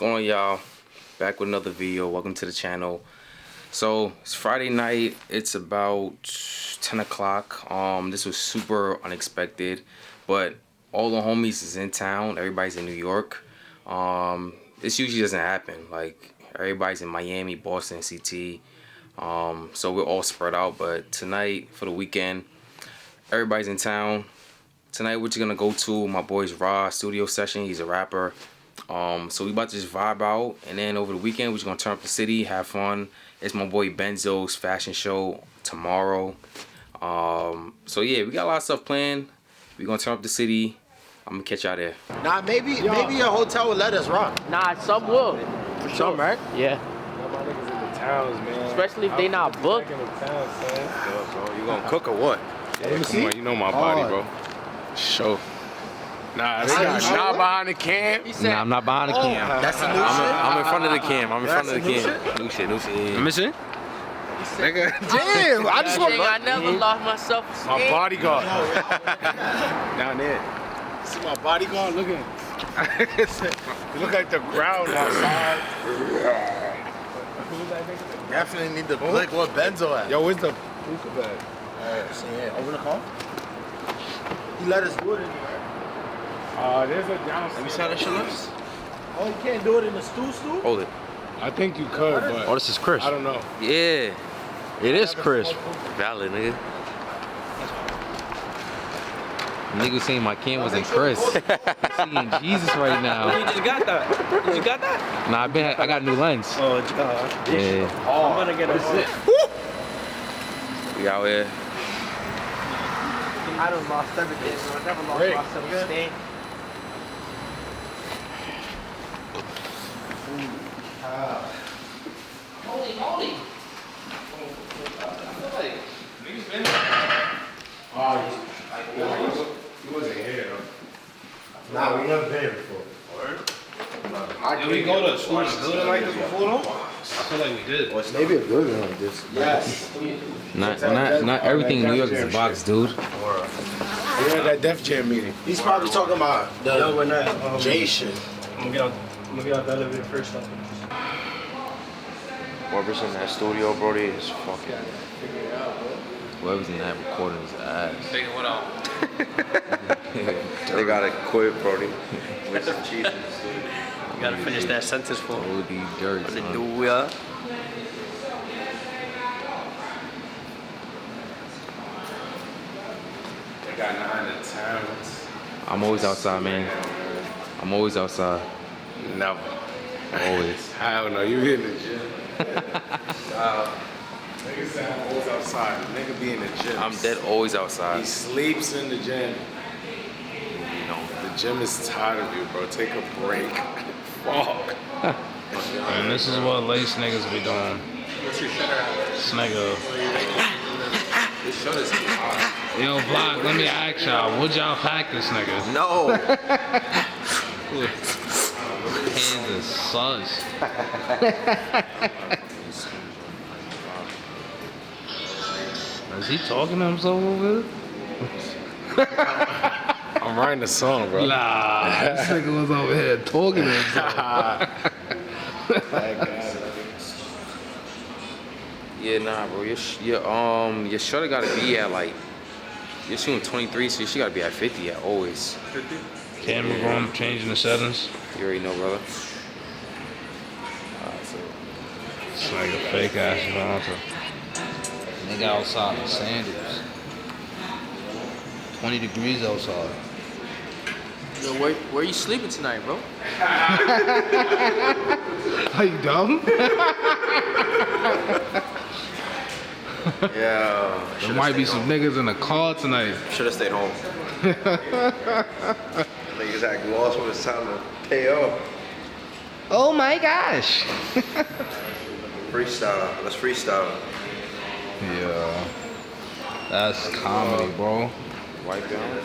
going on, y'all? Back with another video. Welcome to the channel. So it's Friday night. It's about 10 o'clock. This was super unexpected, but all the homies is in town. Everybody's in New York. This usually doesn't happen. Like, everybody's in Miami, Boston, CT. So we're all spread out, but tonight for the weekend, everybody's in town. Tonight we're just gonna go to my boy's Raw studio session. He's a rapper. So we about to just vibe out, and then over the weekend we're just gonna turn up the city, have fun. It's my boy Benzo's fashion show tomorrow. So yeah, we got a lot of stuff planned. We're gonna turn up the city. I'm gonna catch y'all there. Nah, maybe a hotel would let us rock. Nah, some will. For sure, Some, right? Yeah. My niggas in the towns, man. Especially if they not booked. In the towns, son. So you gonna cook or what? Yeah, come on, you know my body, bro. Show. Nah, they got not behind the cam. Nah, I'm not behind the cam. That's the new shit. I'm in front of the cam. I'm in front of the cam. New shit. Let me see. Nigga, Damn, I just want. I never lost my self-esteem. my bodyguard. Down there. See my bodyguard looking. You look like the ground outside. Definitely need to click what Benzo at. Yo, where's the hookah bag? Alright, see here. Open the car. He let us do it in there. There's a downstairs. Let me see how that shit looks. Oh, you can't do it in the stool? Hold it. I think you could, but Oh, this is Chris. I don't know. Yeah, it is Chris. Valid, nigga. Nigga was saying my cam wasn't Chris. I'm seeing Jesus right now. You just got that. You just got that? Nah, I got a new lens. Oh, Yeah. I'm gonna get a We out here. I done lost everything, so I never lost my self-esteem. Holy. You wasn't here, though. Nah, we never been here before. Did we go to a building like this before, though? I feel like we did. Maybe a building like this. Yes. Not everything in New York is a box, dude. We were at that Def Jam meeting. He's probably talking about the we're not. J shit. I'm gonna get out the elevator first. Whoever's in that studio, Brody, is fucking. Whoever's in that recording is ass. Take what out? They gotta quit, Brody. With some cheese. You gotta finish that sentence for me. OD dirt, son. Hallelujah. They got 9 to 10s. I'm always outside, man. I'm always outside. Never. Always. I don't know. You in the gym. Nigga say I'm always outside. Nigga be in the gym. I'm dead always He outside. sleeps in the gym. You know, the gym is tired of you, bro. Take a break. Fuck. And this is what lace niggas be doing. This nigga. This shirt is hot. Yo, Vlog, let me ask y'all, would y'all pack this nigga? No. Hands is sus. Is he talking to himself over there? I'm writing a song, bro. Nah, this nigga was over here talking to himself. Yeah, nah, bro. Your shutter gotta be at like. You're shooting 23, so you should gotta be at 50 at always. 50? Camera room, changing the settings. You already know, brother. Alright, so. It's like a fake ass sponsor. Nigga outside in sandals. 20 degrees outside. Yo, where you sleeping tonight, bro? Are you dumb? Yeah. There might be some niggas in the car tonight. Should've stayed home. Niggas act lost when it's time to pay up. Oh my gosh. Freestyle. Let's freestyle. Yeah. That's comedy, bro. Wipe down.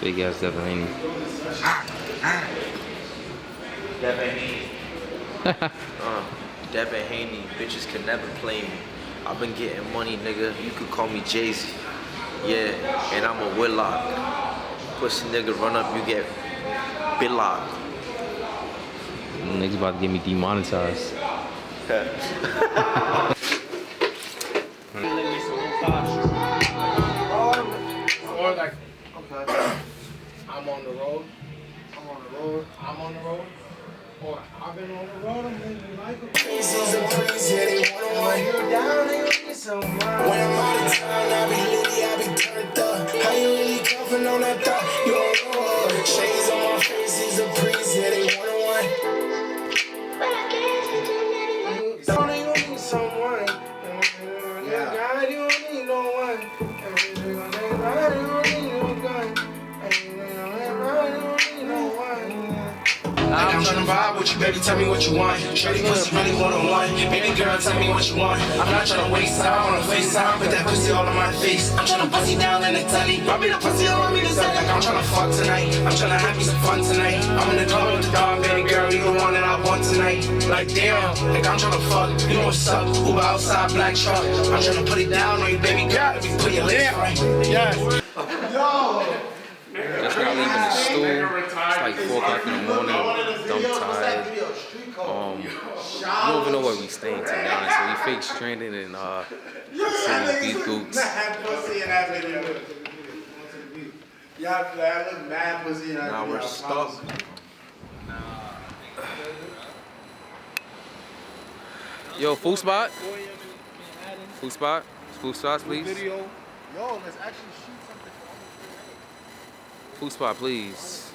Big ass Devin Haney. Devin Haney. Devin Haney. Bitches can never play me. I've been getting money, nigga. You could call me Jay-Z. Yeah, and I'm a Whitlock. pussy nigga run up, you get bit locked. Niggas about to get me demonetized. Or like, I'm on the road. I'm on the road. Or I've been on the road, I'm living like a Faces a breeze, yeah, they wanna you're down, they gon' need some money. When I'm out of town, I be litty, I be turned up. How you really coughing on that thought? You don't know. Shades on my face is a breeze, yeah, they wanna Down, they gon' need someone. Yeah, God, you don't need no one. You don't need no gun. I'm tryna vibe with you, baby, tell me what you want. Shorty pussy really more than one. Baby girl, tell me what you want. I'm not tryna waste time on a FaceTime, put that pussy all on my face. I'm tryna pussy down in the telly. Rub me the pussy, rub me the set. Like I'm tryna fuck tonight. I'm tryna have me some fun tonight. I'm in the club with the dog, baby girl, you the one that I want tonight. Like damn, like I'm tryna fuck. You know what's up? Uber outside, black truck. I'm tryna put it down on you, baby girl. If you put your legs right. Yes. Yo. Just got leaving the stool. It's like 4 o'clock in the morning. Dumb tired. I don't even know where we staying, to be honest. So we fake stranded in these boots. Mad pussy in that video. Y'all look mad pussy in that video. Now we're stuck. Yo, food spot? Food spot? Food spots, please. Video. Yo, let's actually shoot something. Food spot, please.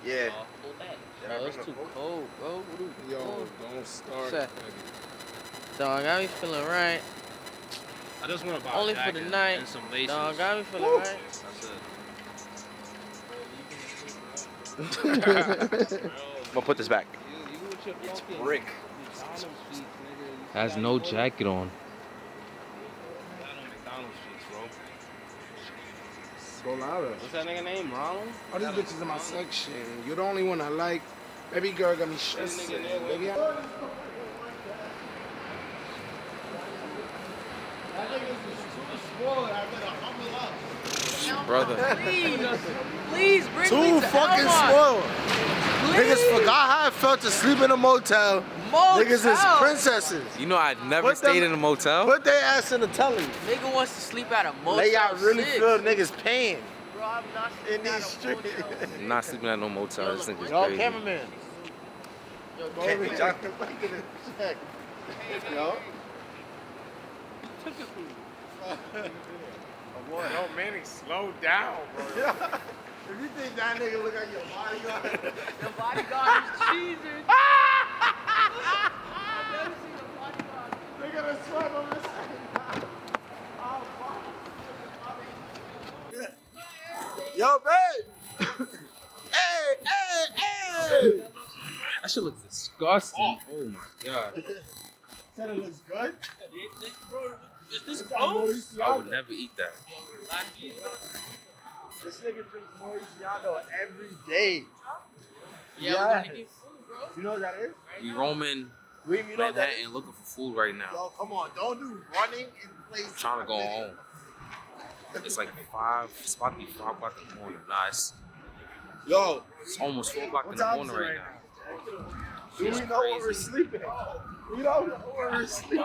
Yeah. Bro, it's too cold, bro. Yo, don't start. Shit. Dog, got me feeling right. I just want to buy Only a for jacket the night. and some laces. Dog, got me feeling right. That's it. I'm gonna put this back. It's brick. Has no jacket on. Go louder. What's that nigga name? Ronald? All these bitches in my section. You're the only one I like. Baby girl got me stressed. Baby, Brother. Please bring me Too to fucking Elmont. spoiled. Niggas forgot how it felt to sleep in a motel. Niggas is princesses. You know I never Put them- stayed in a motel. Put their ass in the telly. Nigga wants to sleep at a motel. They got really 6. feel niggas pain Bro, I'm not in sleeping these at a streets. motel. I'm not sleeping at no motel. This nigga's Yo, crazy. cameraman. Yo, Check. Yo. boy, no Manny, slow down, bro. If you think that nigga look like your bodyguard, the bodyguard is cheesing. I've never seen a bodyguard. look at the sweat on this side. Yo, babe. Hey. That shit looks disgusting. Oh my god. Said it looks good. Is this close? I would never eat that. This nigga drinks Mauriciano every day. Yeah, Yeah. we're gonna get food, bro. You know what that is? We roaming You know what that is? Manhattan looking for food right now. Yo, come on, don't do running in place. I'm trying to go home. It's like 5, it's about to be 5 o'clock in the morning. Nah, it's Yo, almost 4 o'clock in what the time is morning it right right now. do we It's know where we're crazy. sleeping? We don't know where we're sleeping.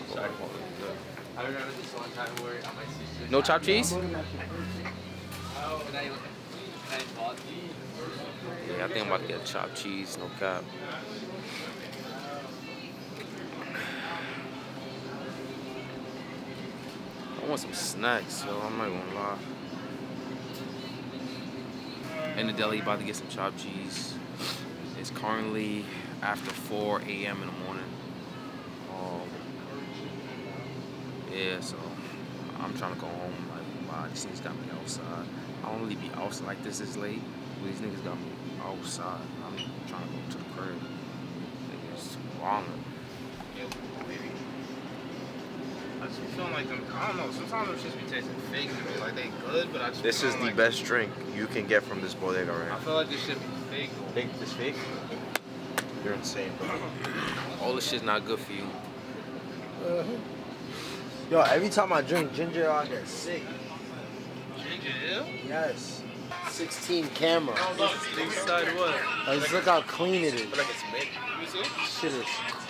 I remember this one time where I might see No chopped cheese? Yeah, I think I'm about to get chopped cheese, no cap. I want some snacks, so I'm not gonna lie. In the deli, about to get some chopped cheese. It's currently after 4 a.m. in the morning. Yeah, so I'm trying to go home. Like, wow, these niggas got me outside. I don't really be outside like this late, but these niggas got me outside. I'm trying to go to the crib. Niggas wrong. I just be feeling like them, I don't know, sometimes them shits be tasting fake to me. Like they good, but I just This be is feeling the like, best drink you can get from this bodega right I now. feel like this shit be fake. Think this fake? You're insane, bro. All this shit's not good for you. Yo, every time I drink ginger ale, I get sick. Ginger ale? Yes. 16 camera. Inside what? Like, just look how clean it is. Like it's mint. Let me see. Shit is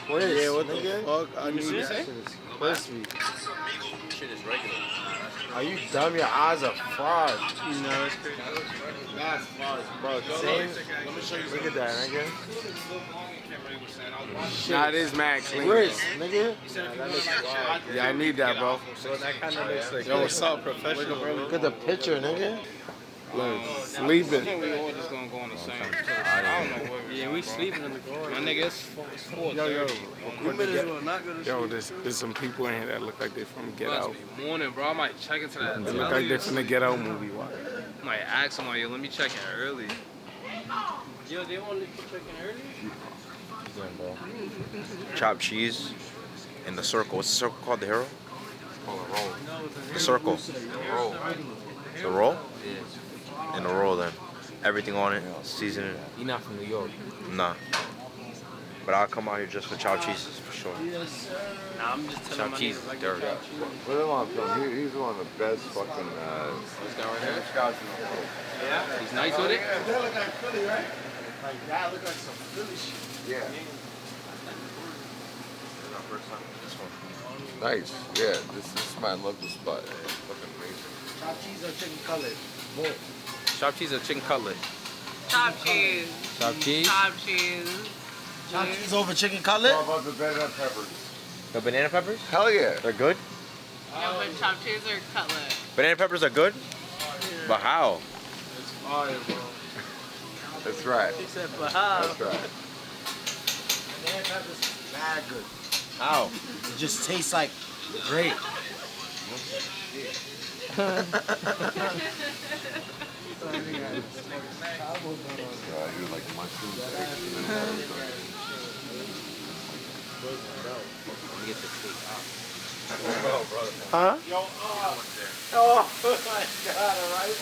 crisp. Yeah, what nigga. the fuck? I need Shit that. is crispy. Shit is regular. Are you dumb? Your eyes are fried. No, it's crazy. That's fried, bro. Same. Look at that, nigga. Nah, it is mad clean. Crisp, nigga. Yeah, I need that, bro. So that kind of looks like Yo, what's up, professional? Look at the picture, nigga. Look, sleeping. We all just gonna go on the same. I don't know what. Yeah, we sleeping in the car. My nigga, it's 4:30. You might as well not go to sleep. Yo, there's some people in here that look like they from Get Must Out. be morning, bro. I might check into that. They look like they from the Get Out movie. Why? I might ask somebody, yo, let me check in early. Yo, they want to check in early? Chopped cheese in the circle. What's the circle called? The hero? The circle. Roll. The roll? Yeah. In the roll then. Everything on it. Seasoning. You're not from New York. Nah. But I'll come out here just for chopped cheeses for sure. Nah, I'm just telling Chopped my cheese niggas is like dirty. chopped cheese. Put him on film. He's one of the best fucking. This guy right here. scouts in the world. He's nice with it? That look like Philly, right? Like that look like some Philly shit. Yeah. First time. This one. Nice. Yeah. This man loved the spot. It's fucking amazing. Chopped cheese or chicken cutlet? Chopped cheese or chicken cutlet? Chopped cheese. Chopped cheese? Chopped cheese. Chopped cheese over chicken cutlet? How about the banana peppers? The banana peppers? Hell yeah. They're good? Yeah, but chopped cheese or cutlet? Banana peppers are good? But how? That's right. He said, but how? That's right. Banana peppers bad good. How? It just tastes like great. You like mushrooms, eggs, and Huh? Oh my god, alright.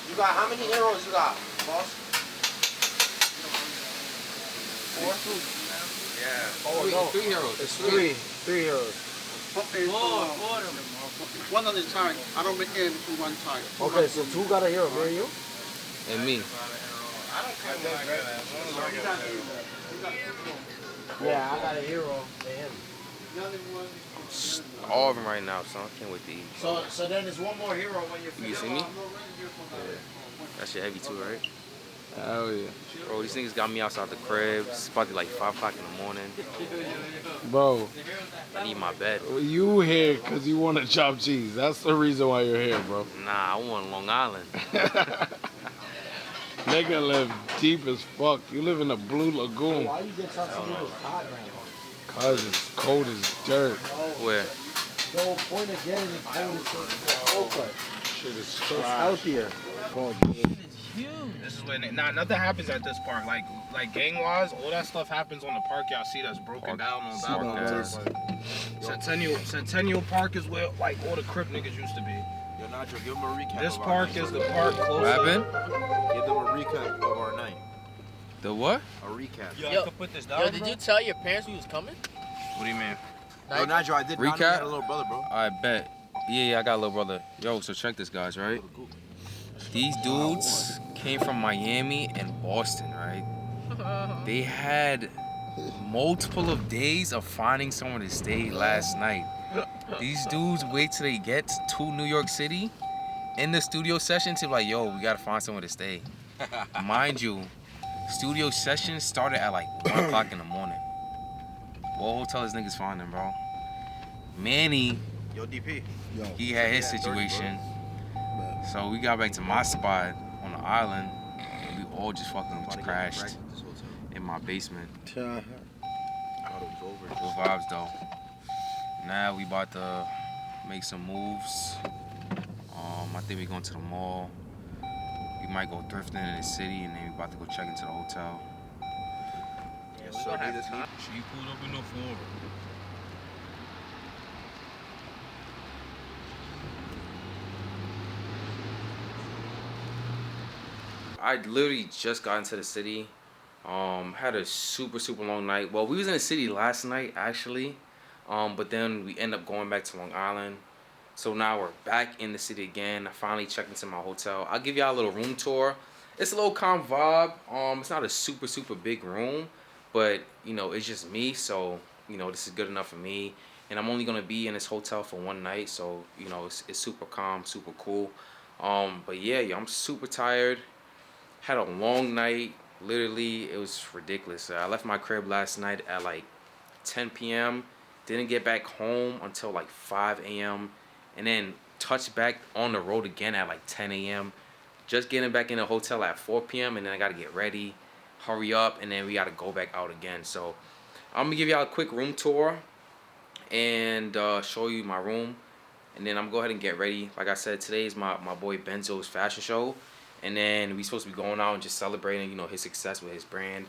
You got how many heroes you got, boss? 4? Three heroes. It's 3. 3 heroes. One at a time. I don't make it in one time. Okay, so 2 got a hero, me and you? And me. Yeah, I got a hero for him. All of them right now, son. I can't wait to eat. So then there's one more hero when you You see me? That shit heavy too, right? Hell yeah. Bro, these niggas got me outside the crib. It's about to be like 5 o'clock in the morning. Bro, I need my bed. you here because you want to chop cheese. That's the reason why you're here, bro. Nah, I want Long Island. Nigga live deep as fuck. You live in the Blue Lagoon. Why you get something to do hot right now? Cause it's cold as dirt. Where? The whole point of getting it cold is so cold cut. Shit is It's trash. healthier. This is when nothing happens at this park. Like gang wise, all that stuff happens on the park. Y'all see that's broken down on Babylon. Centennial Park is where like all the Crip niggas used to be. Yo, Nacho, give him a recap. This park is the park close. What happened? Give them a recap of our night. The what? A recap. Yo, did you tell your parents we was coming? What do you mean? Yo, Nacho, I did not know you Recap? had a little brother, bro. I bet. Yeah, I got a little brother. Yo, so check this, guys, right? These dudes came from Miami and Boston, right? They had multiple of days of finding somewhere to stay last night. These dudes wait till they get to New York City in the studio session to be like, yo, we gotta find somewhere to stay. Mind you, studio session started at like 1 o'clock in the morning. What hotel is niggas finding, bro? Manny, Yo, DP. he had his situation. So we got back to my spot on the island, and we all just fucking crashed in my basement. Good vibes though. Now we about to make some moves. I think we going to the mall. We might go thrifting in the city, and then we about to go check into the hotel. Yes, sir. She pulled up in the Ford. I literally just got into the city. Had a super long night. Well, we was in the city last night actually, but then we end up going back to Long Island. So now we're back in the city again. I finally checked into my hotel. I'll give y'all a little room tour. It's a little calm vibe. It's not a super big room, but you know, it's just me, so you know, this is good enough for me. And I'm only gonna be in this hotel for one night, so you know, it's super calm, super cool. But yeah, I'm super tired. Had a long night. Literally, it was ridiculous. I left my crib last night at like 10 p.m. Didn't get back home until like 5 a.m. and then touched back on the road again at like 10 a.m. Just getting back in the hotel at 4 p.m. and then I gotta get ready, hurry up, and then we gotta go back out again. So I'm gonna give y'all a quick room tour and show you my room, and then I'm gonna go ahead and get ready. Like I said, today is my boy Benzo's fashion show, and then we supposed to be going out and just celebrating, you know, his success with his brand.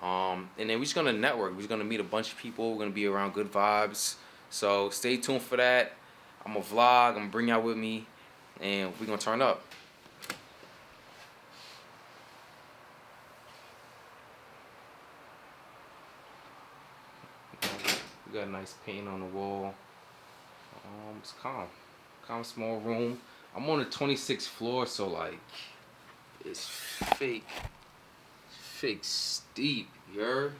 And then we're just gonna network. We're just gonna meet a bunch of people. We're gonna be around good vibes. So stay tuned for that. I'm gonna vlog. I'm gonna bring y'all with me, and we're gonna turn up. We got a nice painting on the wall. It's calm small room. I'm on the 26th floor, so like it's fake steep. You heard?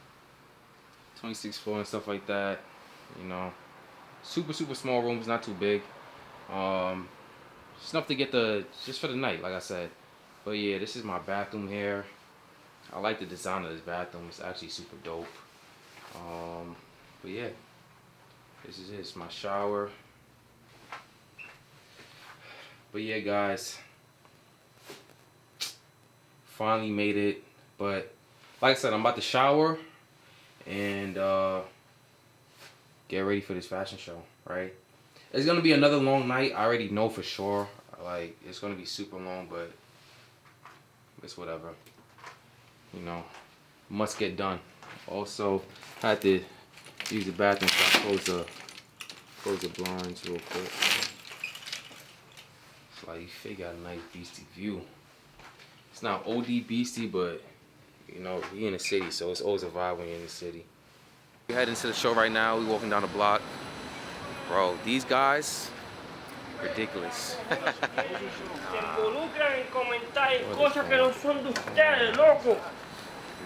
26th floor and stuff like that. You know, super small room. It's not too big. Just enough to get just for the night, like I said. But yeah, this is my bathroom here. I like the design of this bathroom. It's actually super dope. But yeah, this is it. It's my shower. But yeah, guys, finally made it. But like I said, I'm about to shower and get ready for this fashion show, right? It's gonna be another long night. I already know for sure. Like, it's gonna be super long, but it's whatever. You know, must get done. Also, had to use the bathroom, so I close the blinds real quick. It's like, you got a nice beastie view. It's not OD beastie, but you know, we in the city, so it's always a vibe when you're in the city. We heading to the show right now. We walking down the block. Bro, these guys, ridiculous.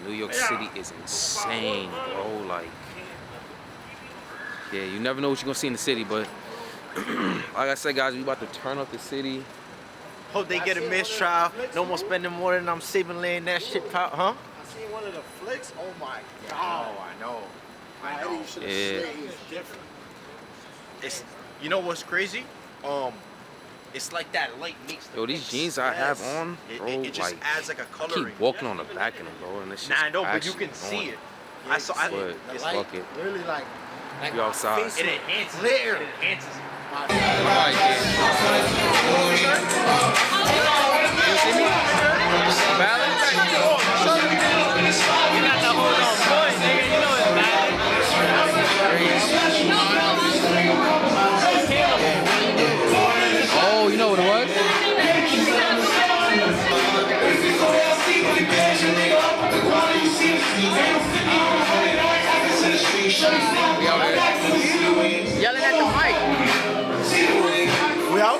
New York City is insane, bro. Like, yeah, you never know what you're gonna see in the city, but like I said, guys, we about to turn up the city. Hope they get a mistrial. No more spending more than I'm saving laying that shit out, huh? I seen one of the flicks. Oh my god. Oh, I know. Yeah. It's different. It's, you know what's crazy? It's like that light makes the Yo, these jeans I have on, bro, it just like, adds like a coloring. keep walking on the back of them, bro, and this shit's Nah, I know, but you actually can see on. it. I saw it. It's fuck it. Really like We outside. It enhances it. It enhances it. Alright, you see me? Balance? You got the hold on point, nigga. You know it's bad. Oh, you know what it was? We out here. Yelling at the mic. we out?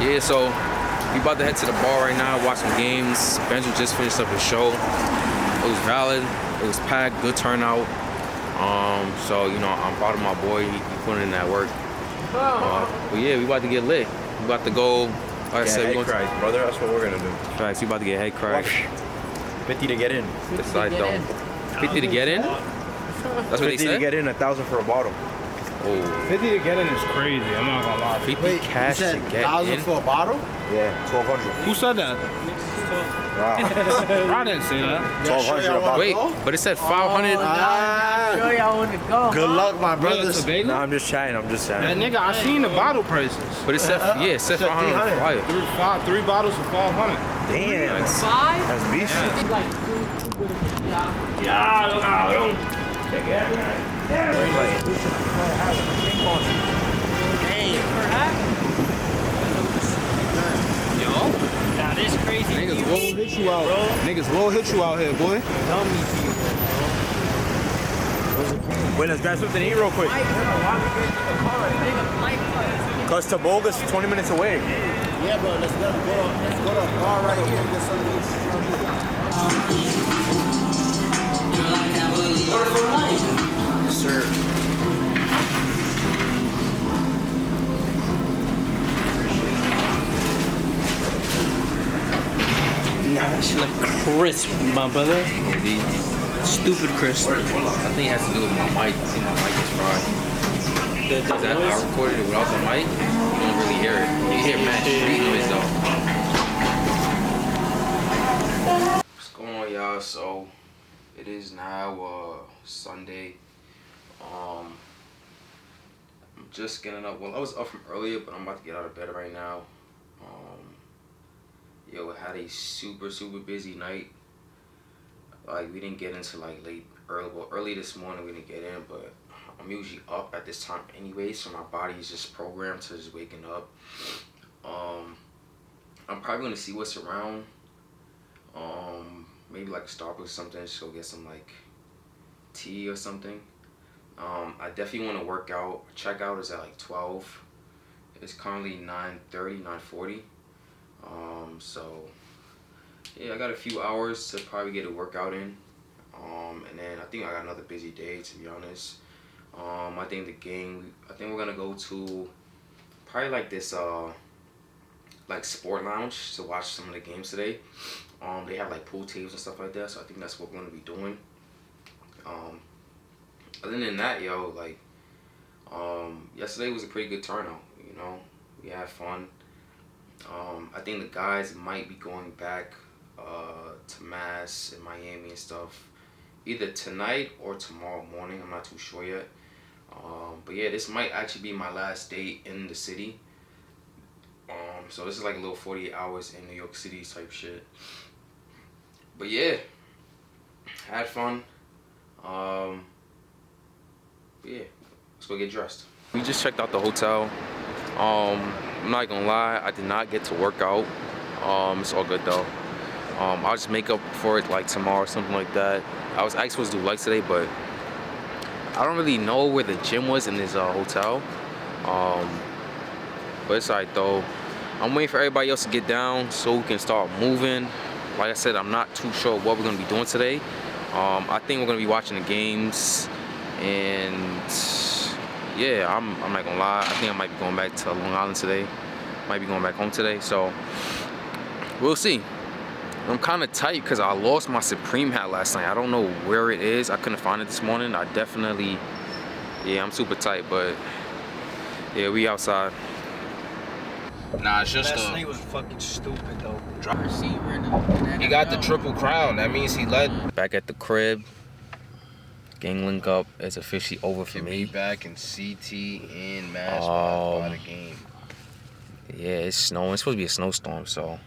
Yeah, so we about to head to the bar right now, watch some games. Benjamin just finished up his show. It was valid. It was packed. Good turnout. So you know, I'm proud of my boy. He putting in that work. But yeah, we about to get lit. We about to go. Like I said, we going to brother. That's what we're gonna do. Facts. We about to get head cracked. 50 to get in. This I don't. 50 to get in? That's what they 50 to said? get in, 1,000 for a bottle. Oh. 50 to get in is crazy. I'm not gonna lie. 50 cash to get in? for a bottle? Yeah, 1,200. Who said that? I didn't say that. 1,200 a bottle. Wait, but it said 500. Sure y'all want to go. Good luck, my brothers. No, I'm just chatting. I'm just That chatting. nigga, I seen the bottle prices. But it said, yeah, it said 500 on fire. Three bottles for 500. Damn. Nice. That's beast. Nah, this crazy. Niggas will hit you out. Niggas will hit you out here, boy. Wait, let's grab something to eat real quick. Cause Taboga's 20 minutes away. Yeah, bro, let's go to a bar right here and get something to eat. Sir. Nah, that shit look crisp, my brother. Stupid crisp. I think it has to do with my mic. I think my mic is fried. Because I recorded it without the mic, you don't really hear it. You hear mad street noise though. What's going on, y'all? So it is now Sunday. I'm just getting up. Well, I was up from earlier, but I'm about to get out of bed right now. Yo, I had a super busy night. Like, we didn't get into like early this morning we didn't get in, but I'm usually up at this time anyway, so my body is just programmed to just waking up. I'm probably gonna see what's around. Maybe like a Starbucks or something, just go get some like tea or something. I definitely want to work out. Checkout is at like 12. It's currently 9:30, 9:40. So yeah, I got a few hours to probably get a workout in. And then I think I got another busy day, to be honest. I think we're gonna go to probably like this like sport lounge to watch some of the games today. They have like pool tables and stuff like that, so I think that's what we're gonna be doing. Other than that, yo, like yesterday was a pretty good turnout, you know. We had fun. I think the guys might be going back to Mass in Miami and stuff either tonight or tomorrow morning. I'm not too sure yet. But yeah, this might actually be my last day in the city. So this is like a little 48 hours in New York City type shit. But yeah, had fun. But yeah, let's go get dressed. We just checked out the hotel. I'm not gonna lie, I did not get to work out. It's all good though. I'll just make up for it like tomorrow or something like that. I was actually supposed to do legs today, but I don't really know where the gym was in this hotel. But it's alright though. I'm waiting for everybody else to get down so we can start moving. Like I said, I'm not too sure what we're gonna be doing today. I think we're gonna be watching the games, and yeah, I'm not gonna lie. I think I might be going back to Long Island today. Might be going back home today, so we'll see. I'm kind of tight because I lost my Supreme hat last night. I don't know where it is. I couldn't find it this morning. I definitely, yeah, I'm super tight, but yeah, we outside. Nah, it's just Last night was fucking stupid though. He got the triple crown. That means he led. Back at the crib. Gang link up is officially over for me. Back in CT and Mass by the game. Yeah, it's snowing. It's supposed to be a snowstorm, so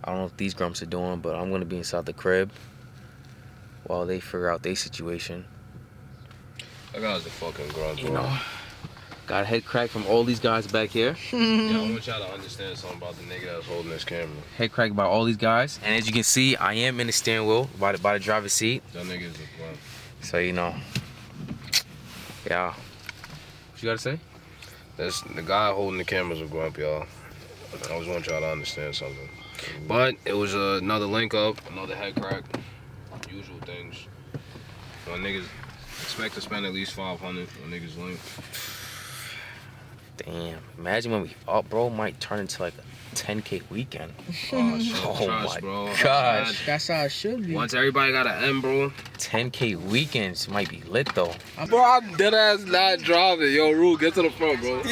I don't know what these grumps are doing, but I'm gonna be inside the crib while they figure out their situation. That guy's a fucking grunt, bro. You know, got a head crack from all these guys back here. Yeah, I want y'all to understand something about the nigga that's holding this camera. Head crack by all these guys, and as you can see, I am in the steering wheel by the driver's seat. That nigga's a grunt. So you know, yeah. What you gotta say? That's the guy holding the camera's a grump, y'all. I just want y'all to understand something. But it was another link up, another head crack, usual things. When niggas expect to spend at least 500 when niggas link. Damn, imagine when we up, bro, might turn into like a 10K weekend. Oh, shit, oh trust, my bro. gosh. That's how it should be. Once everybody got an M, bro. 10K weekends might be lit though. Bro, I'm dead ass not driving. Yo, Rue, get to the front, bro.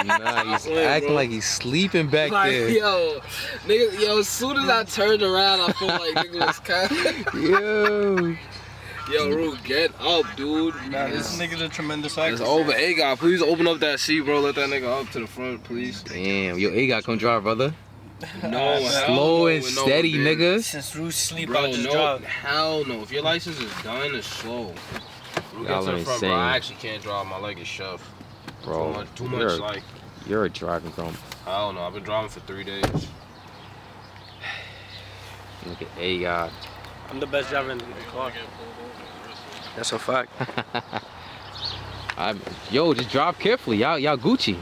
Nah, he's acting like he's sleeping back there. Yo, nigga, yo, as soon as I turned around, I felt like nigga was kind. Yo, Rue, get up, dude. Nah, this nigga's a tremendous actor. It's over. Hey, guy, please open up that seat, bro. Let that nigga up to the front, please. Damn, yo, A guy, come drive, brother. No, Slow and steady, nigga. Since Ruth sleep, Bro, I'll just no, drive. hell no. If your license is done, it's slow. Get Y'all to the are front, bro. insane. I actually can't drive. My leg is shoved. Bro, Too much like. you're a driving grump. I don't know. I've been driving for 3 days. Look at AI. I'm the best driver in the car. That's a fact. Yo, just drive carefully. Y'all Gucci.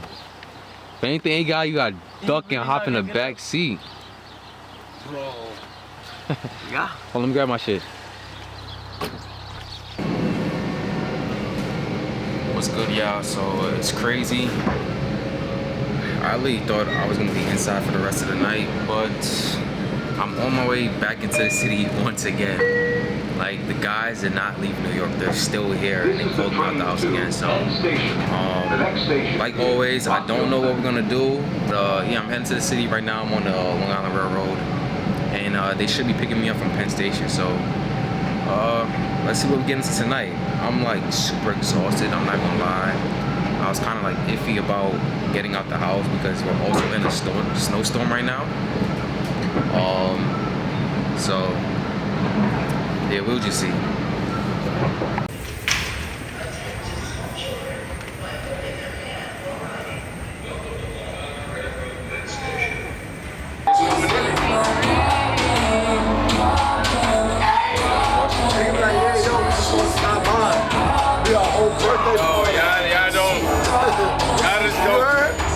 If anything ain't got, you gotta duck and hop in the back seat. Bro. Yeah. Hold on, let me grab my shit. What's good, y'all? So it's crazy. I really thought I was gonna be inside for the rest of the night, but I'm on my way back into the city once again. Like, the guys did not leave New York. They're still here, and they pulled me out the house again. So, like always, I don't know what we're gonna do. But, yeah, I'm heading to the city right now. I'm on the Long Island Railroad, and they should be picking me up from Penn Station. So, let's see what we get into tonight. I'm like super exhausted. I'm not gonna lie. I was kind of like iffy about getting out the house because we're also in a snowstorm right now. So yeah, we'll just see.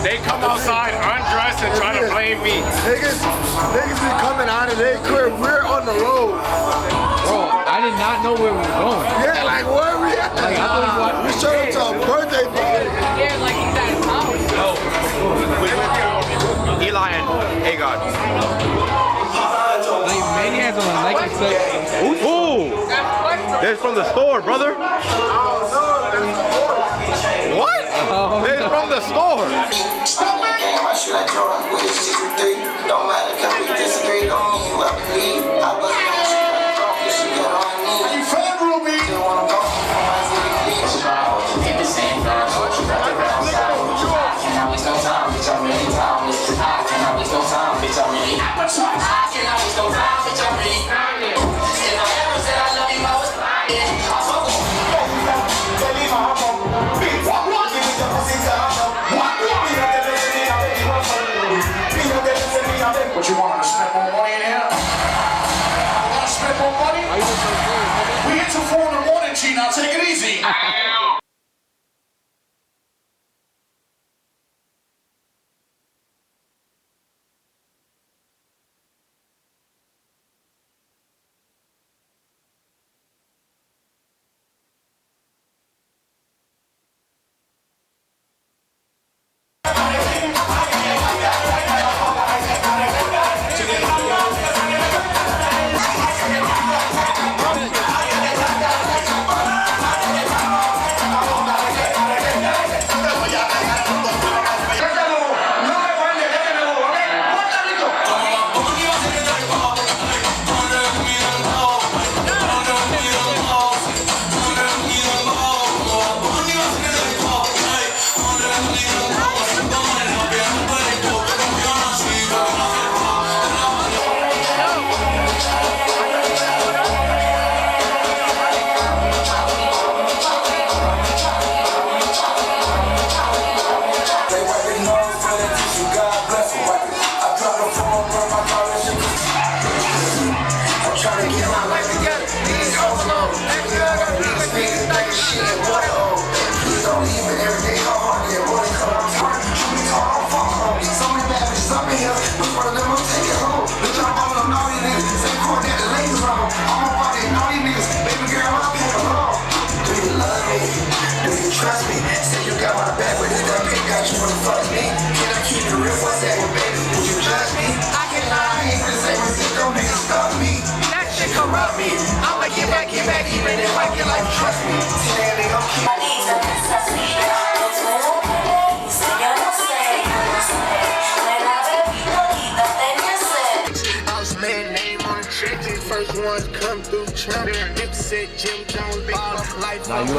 They come outside undressed and try to blame me. Niggas be coming out of their crib. We're on the road. Bro, I did not know where we were going. Yeah, like where we at? Like, I thought we showed up to a birthday party. Yeah, like he's at his house. Eli and Hey God. Like, Maniacs on the Nike set. Ooh! That's from the store, brother. What? It's from the store. Stop my game, I shoot like Jordan with his 6'3". Don't matter, cause we disagree, don't mean you ever leave. I wasn't gonna shoot like a drunk, you should get on me. Are you feeling, Ruby? Still wanna go from my city, please. In the same ground, what you got the ground side. I cannot waste no time, bitch, I'm really time. I cannot waste no time, bitch, I'm really. I cannot waste no time, bitch, I'm really. If I ever said I love you, I was lying. I fuck with you. What you want to spend more money in here? Want to spend more money? We hit till 4 in the morning, G. Now take it easy. Now you